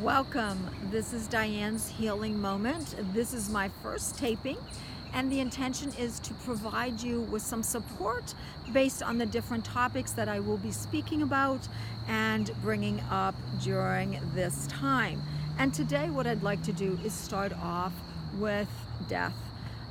Welcome. This is Diane's Healing Moment. This is my first taping, and the intention is to provide you with some support based on the different topics that I will be speaking about and bringing up during this time. And today, what I'd like to do is start off with death.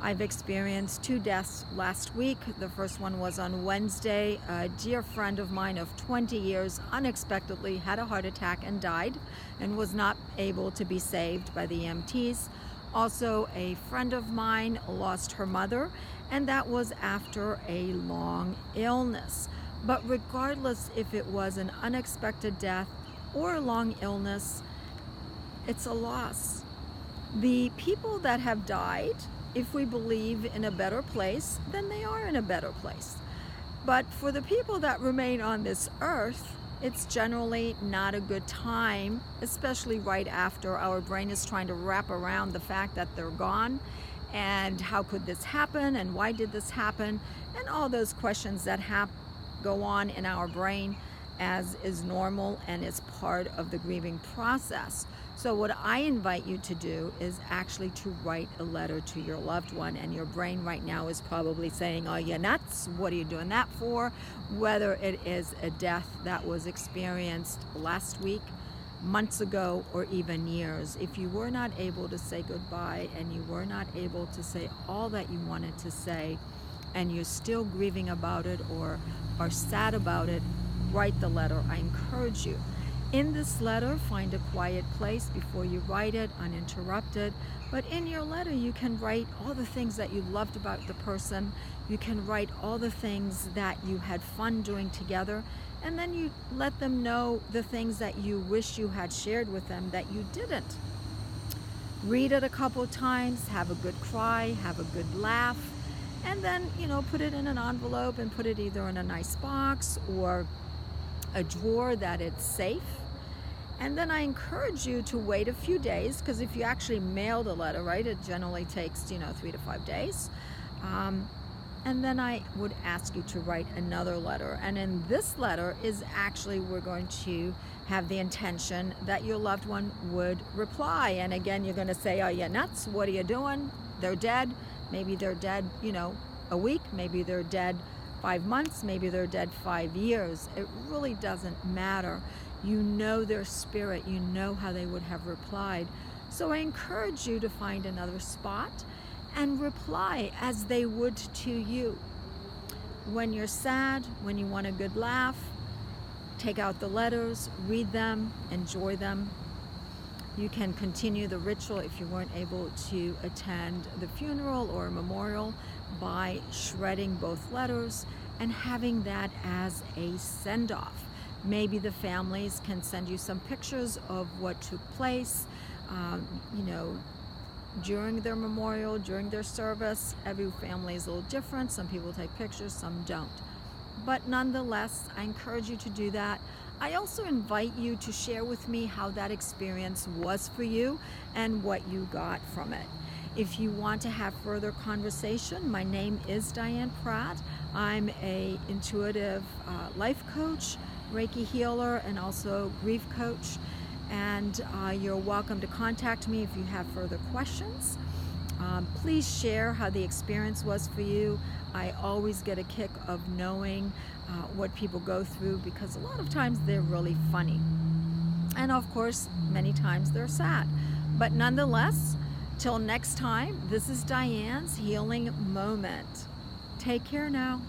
I've experienced 2 deaths last week. The first one was on Wednesday. A dear friend of mine of 20 years unexpectedly had a heart attack and died and was not able to be saved by the EMTs. Also, a friend of mine lost her mother, and that was after a long illness. But regardless if it was an unexpected death or a long illness, it's a loss. The people that have died, if we believe in a better place, then they are in a better place. But for the people that remain on this earth, it's generally not a good time, especially right after our brain is trying to wrap around the fact that they're gone, and how could this happen, and why did this happen, and all those questions that go on in our brain, as is normal and is part of the grieving process. So what I invite you to do is actually to write a letter to your loved one, and your brain right now is probably saying, "Are you nuts? What are you doing that for?" Whether it is a death that was experienced last week, months ago, or even years. If you were not able to say goodbye and you were not able to say all that you wanted to say, and you're still grieving about it or are sad about it, write the letter. I encourage you. In this letter, find a quiet place before you write it, uninterrupted. But in your letter, you can write all the things that you loved about the person. You can write all the things that you had fun doing together. And then you let them know the things that you wish you had shared with them that you didn't. Read it a couple times, have a good cry, have a good laugh, and then, put it in an envelope and put it either in a nice box or a drawer that it's safe. And then I encourage you to wait a few days, because if you actually mailed a letter, right, it generally takes 3 to 5 days. And then I would ask you to write another letter. And in this letter is actually, we're going to have the intention that your loved one would reply. And again, you're going to say, "Are you nuts? What are you doing? They're dead." Maybe they're dead, a week. Maybe they're dead 5 months. Maybe they're dead 5 years. It really doesn't matter. You know their spirit. You know how they would have replied. So I encourage you to find another spot and reply as they would to you. When you're sad, when you want a good laugh, take out the letters, read them, enjoy them. You can continue the ritual if you weren't able to attend the funeral or memorial by shredding both letters and having that as a send-off. Maybe the families can send you some pictures of what took place, during their memorial, during their service. Every family is a little different. Some people take pictures, some don't. But nonetheless, I encourage you to do that. I also invite you to share with me how that experience was for you and what you got from it. If you want to have further conversation, my name is Diane Pratt. I'm a intuitive life coach, Reiki healer, and also grief coach. And you're welcome to contact me if you have further questions. Please share how the experience was for you. I always get a kick of knowing what people go through, because a lot of times they're really funny. And of course, many times they're sad. But nonetheless, till next time, this is Diane's Healing Moment. Take care now.